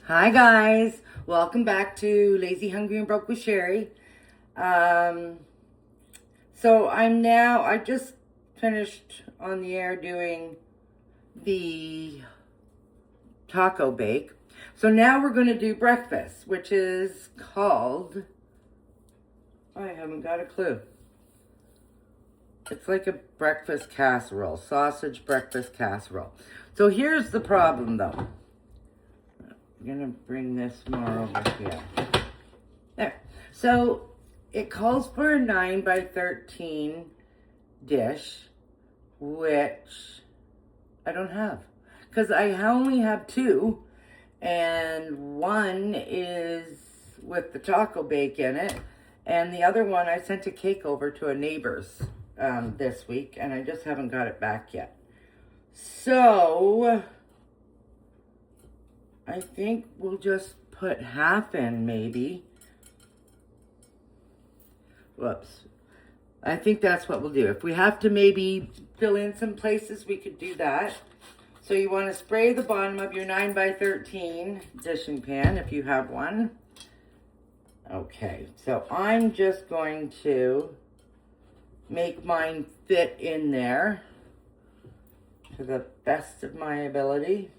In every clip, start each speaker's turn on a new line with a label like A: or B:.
A: Hi guys, welcome back to Lazy, Hungry, and Broke with Sherry. I just finished on the air doing the taco bake. So now we're going to do breakfast, which is called, I haven't got a clue. It's like a breakfast casserole, sausage breakfast casserole. So here's the problem though. I'm gonna bring this more over here. There. So it calls for a 9 by 13 dish, which I don't have. Because I only have two, and one is with the taco bake in it, and the other one I sent a cake over to a neighbor's this week, and I just haven't got it back yet. So I think we'll just put half in, maybe. Whoops. I think that's what we'll do. If we have to maybe fill in some places, we could do that. So you want to spray the bottom of your 9 by 13 dishing pan, if you have one. Okay, so I'm just going to make mine fit in there to the best of my ability.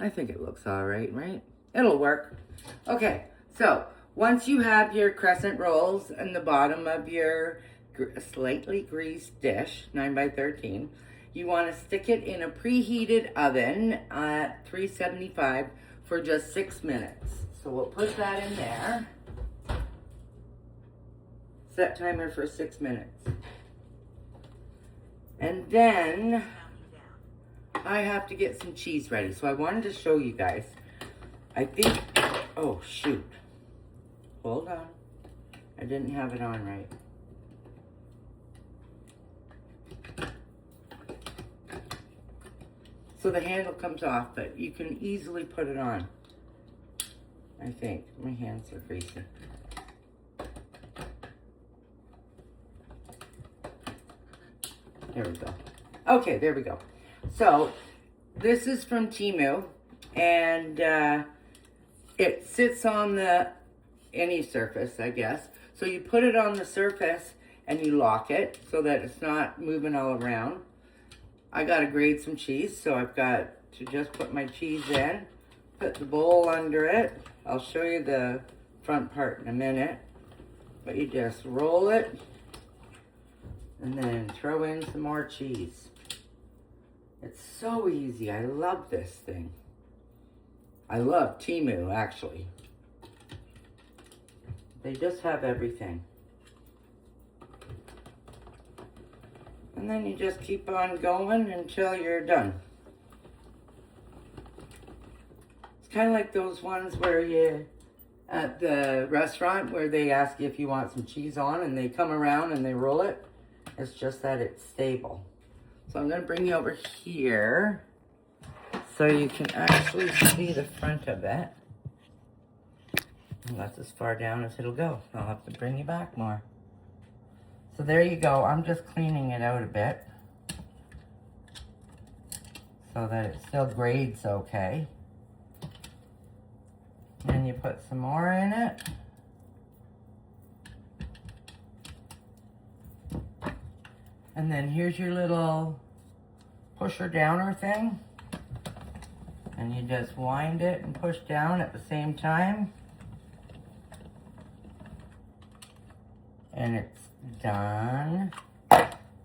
A: I think it looks all right, right? It'll work. Okay, so once you have your crescent rolls in the bottom of your slightly greased dish, 9 by 13, you want to stick it in a preheated oven at 375 for just 6 minutes. So we'll put that in there. Set timer for 6 minutes. And then I have to get some cheese ready. So I wanted to show you guys. I think, oh shoot. Hold on. I didn't have it on right. So the handle comes off, but you can easily put it on. I think. My hands are greasy. There we go. Okay, there we go. So, this is from Temu, and it sits on any surface, I guess. So you put it on the surface and you lock it so that it's not moving all around. I gotta grate some cheese, so I've got to just put my cheese in, put the bowl under it. I'll show you the front part in a minute, but you just roll it and then throw in some more cheese. It's so easy. I love this thing. I love Temu, actually. They just have everything. And then you just keep on going until you're done. It's kind of like those ones where you, at the restaurant, where they ask you if you want some cheese on, and they come around and they roll it. It's just that it's stable. So I'm going to bring you over here so you can actually see the front of it. And that's as far down as it'll go. I'll have to bring you back more. So there you go. I'm just cleaning it out a bit so that it still grades okay. And you put some more in it. And then here's your little pusher downer thing. And you just wind it and push down at the same time. And it's done.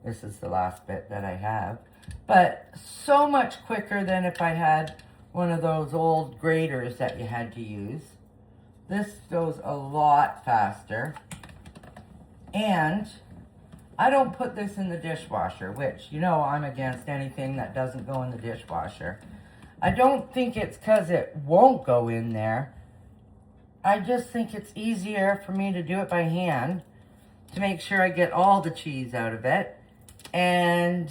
A: This is the last bit that I have. But so much quicker than if I had one of those old graters that you had to use. This goes a lot faster. And I don't put this in the dishwasher, which, you know, I'm against anything that doesn't go in the dishwasher. I don't think it's because it won't go in there. I just think it's easier for me to do it by hand to make sure I get all the cheese out of it and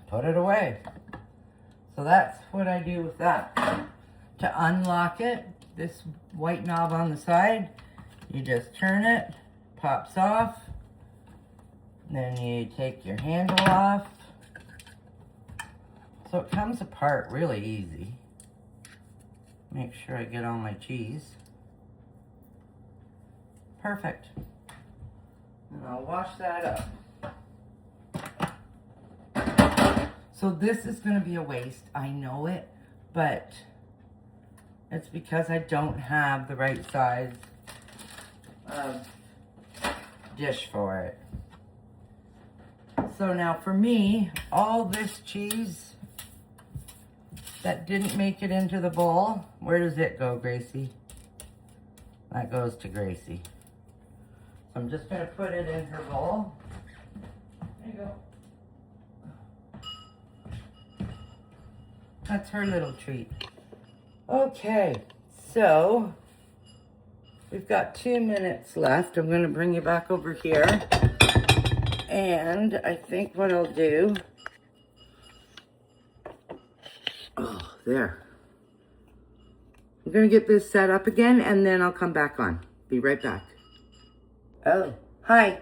A: put it away. So that's what I do with that. To unlock it, this white knob on the side, you just turn it, pops off. Then you take your handle off, So it comes apart really easy. Make sure I get all my cheese. Perfect. And I'll wash that up. So this is going to be a waste. I know it, but it's because I don't have the right size dish for it. So now for me, all this cheese that didn't make it into the bowl, where does it go, Gracie? That goes to Gracie. So I'm just going to put it in her bowl. There you go. That's her little treat. Okay, so we've got 2 minutes left. I'm going to bring you back over here. And I think what I'll do... Oh, there. I'm going to get this set up again, and then I'll come back on. Be right back. Oh, hi.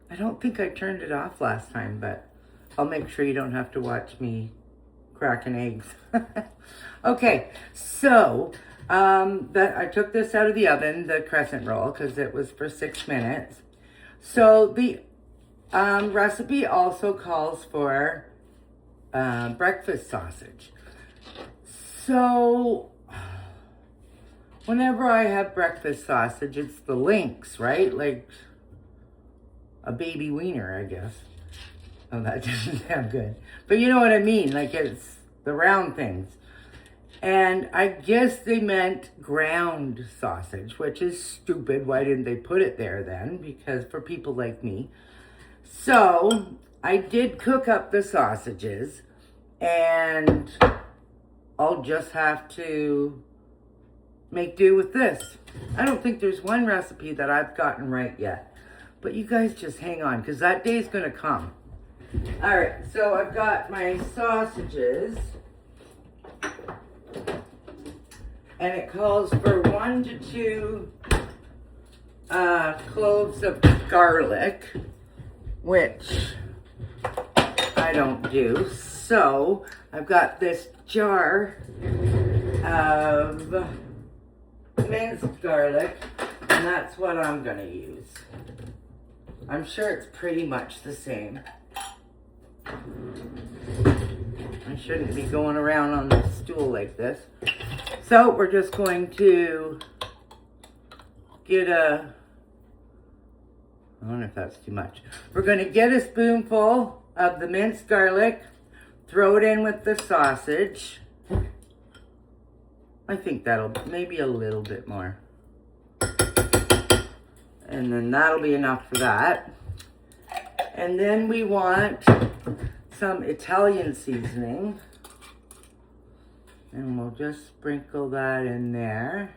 A: I don't think I turned it off last time, but I'll make sure you don't have to watch me cracking eggs. Okay, so I took this out of the oven, the crescent roll, because it was for 6 minutes. So the recipe also calls for breakfast sausage. So whenever I have breakfast sausage, it's the links, right? Like a baby wiener, I guess. Oh, that doesn't sound good. But you know what I mean, like it's the round things. And I guess they meant ground sausage, which is stupid. Why didn't they put it there then? Because for people like me. So I did cook up the sausages, and I'll just have to make do with this. I don't think there's one recipe that I've gotten right yet. But you guys just hang on, because that day's going to come. All right, so I've got my sausages. And it calls for 1 to 2 cloves of garlic, which I don't do. So I've got this jar of minced garlic, and that's what I'm going to use. I'm sure it's pretty much the same. I shouldn't be going around on the stool like this. So we're just going to get I don't know if that's too much. We're going to get a spoonful of the minced garlic, throw it in with the sausage. I think that'll, maybe a little bit more. And then that'll be enough for that. And then we want some Italian seasoning. And we'll just sprinkle that in there.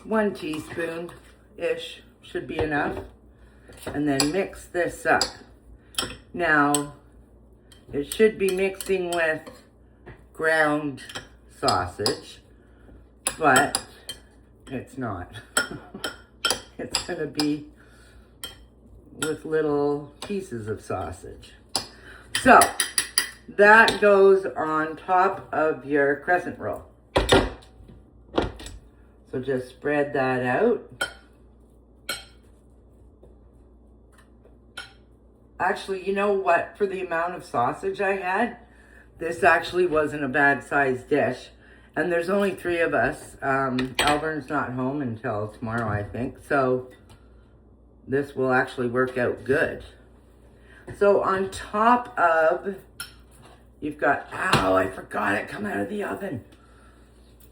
A: 1 teaspoon-ish should be enough. And then mix this up. Now, it should be mixing with ground sausage, but it's not. It's gonna be with little pieces of sausage. So, that goes on top of your crescent roll. So just spread that out. Actually, you know what? For the amount of sausage I had, this actually wasn't a bad sized dish. And there's only 3 of us. Alvern's not home until tomorrow, I think. So this will actually work out good. So on top of... You've got, ow, I forgot it, come out of the oven.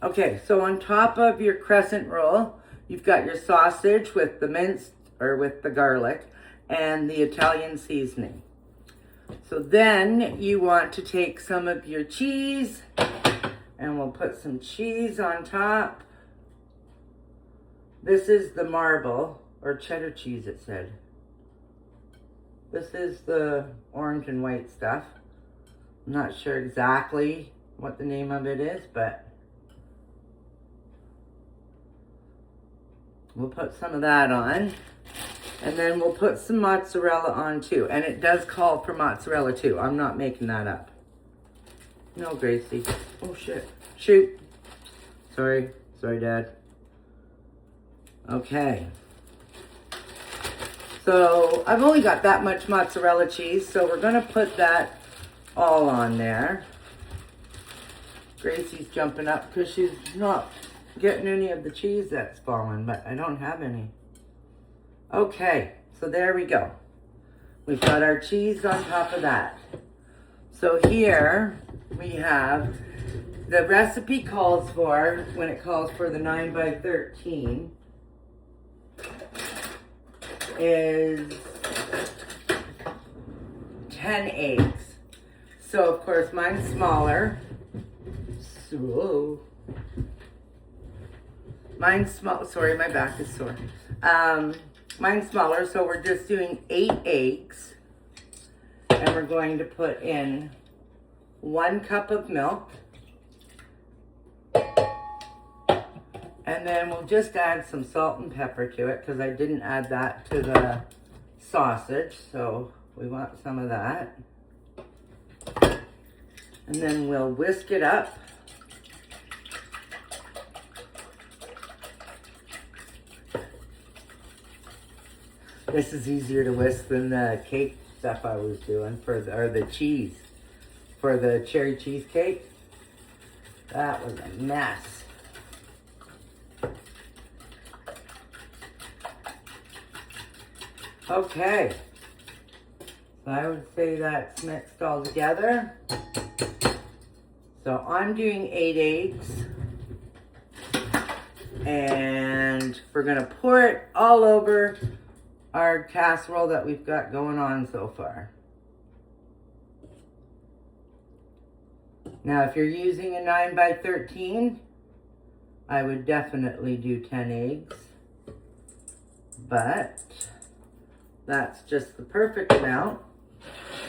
A: Okay, so on top of your crescent roll, you've got your sausage with the minced, or with the garlic, and the Italian seasoning. So then you want to take some of your cheese, and we'll put some cheese on top. This is the marble, or cheddar cheese it said. This is the orange and white stuff. I'm not sure exactly what the name of it is, but we'll put some of that on. And then we'll put some mozzarella on too. And it does call for mozzarella too. I'm not making that up. No, Gracie. Oh, shit. Shoot. Sorry. Sorry, Dad. Okay. So, I've only got that much mozzarella cheese, so we're going to put that all on there. Gracie's jumping up because she's not getting any of the cheese that's fallen, but I don't have any. Okay, so there we go. We've got our cheese on top of that. So here we have, the recipe calls for, when it calls for the 9 by 13, is 10 eggs. So of course mine's smaller. So, mine's small. Sorry, my back is sore. Mine's smaller, so we're just doing 8 eggs. And we're going to put in 1 cup of milk. And then we'll just add some salt and pepper to it because I didn't add that to the sausage. So we want some of that. And then we'll whisk it up. This is easier to whisk than the cake stuff I was doing or the cheese for the cherry cheesecake. That was a mess. Okay, so I would say that's mixed all together. So I'm doing 8 eggs, and we're gonna pour it all over our casserole that we've got going on so far. Now, if you're using a 9 by 13, I would definitely do 10 eggs, but that's just the perfect amount.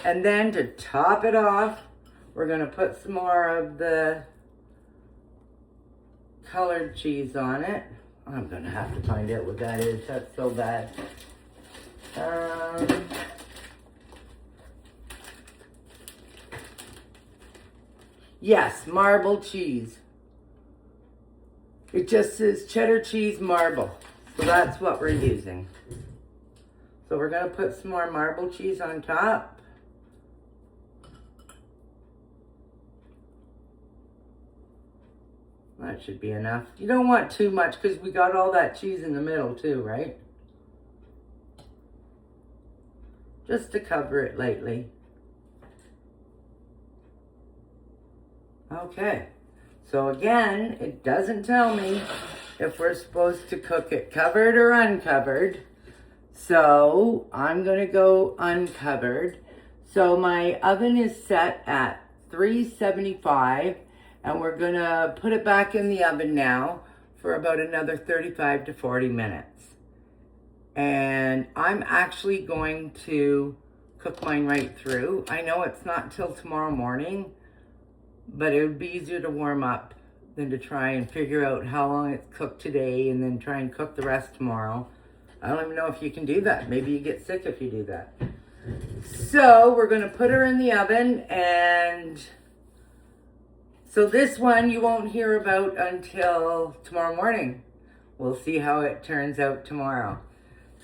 A: And then to top it off, we're gonna put some more of the colored cheese on it. I'm gonna have to find out what that is. That's so bad. Yes, marble cheese. It just says cheddar cheese marble. So that's what we're using. So we're gonna put some more marble cheese on top. That should be enough. You don't want too much because we got all that cheese in the middle too, right? Just to cover it lightly. Okay, so again, it doesn't tell me if we're supposed to cook it covered or uncovered. So I'm gonna go uncovered. So my oven is set at 375 and we're gonna put it back in the oven now for about another 35 to 40 minutes. And I'm actually going to cook mine right through. I know it's not till tomorrow morning, but it would be easier to warm up than to try and figure out how long it's cooked today and then try and cook the rest tomorrow. I don't even know if you can do that. Maybe you get sick if you do that. So we're gonna put her in the oven, and so this one you won't hear about until tomorrow morning. We'll see how it turns out tomorrow.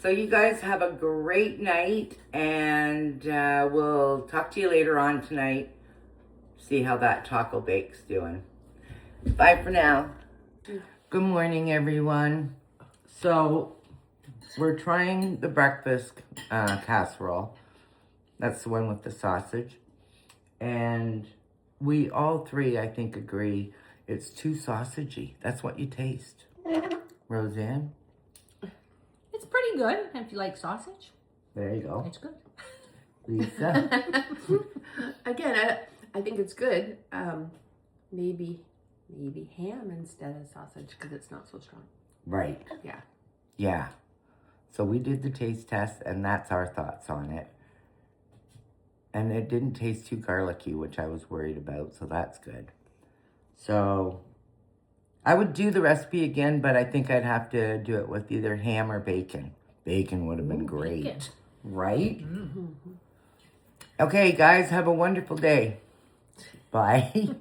A: So you guys have a great night, and we'll talk to you later on tonight. See how that taco bake's doing. Bye for now. Good morning, everyone. So we're trying the breakfast casserole. That's the one with the sausage. And we all three, I think, agree it's too sausagey. That's what you taste. Roseanne?
B: It's pretty good if you like sausage.
A: There you go.
B: It's good.
A: Lisa?
C: Again, I think it's good. Maybe ham instead of sausage because it's not so strong.
A: Right.
C: Yeah.
A: Yeah. So we did the taste test, and that's our thoughts on it. And it didn't taste too garlicky, which I was worried about, so that's good. So I would do the recipe again, but I think I'd have to do it with either ham or bacon. Bacon would have been great.
B: Bacon.
A: Right? Okay, guys, have a wonderful day. Bye.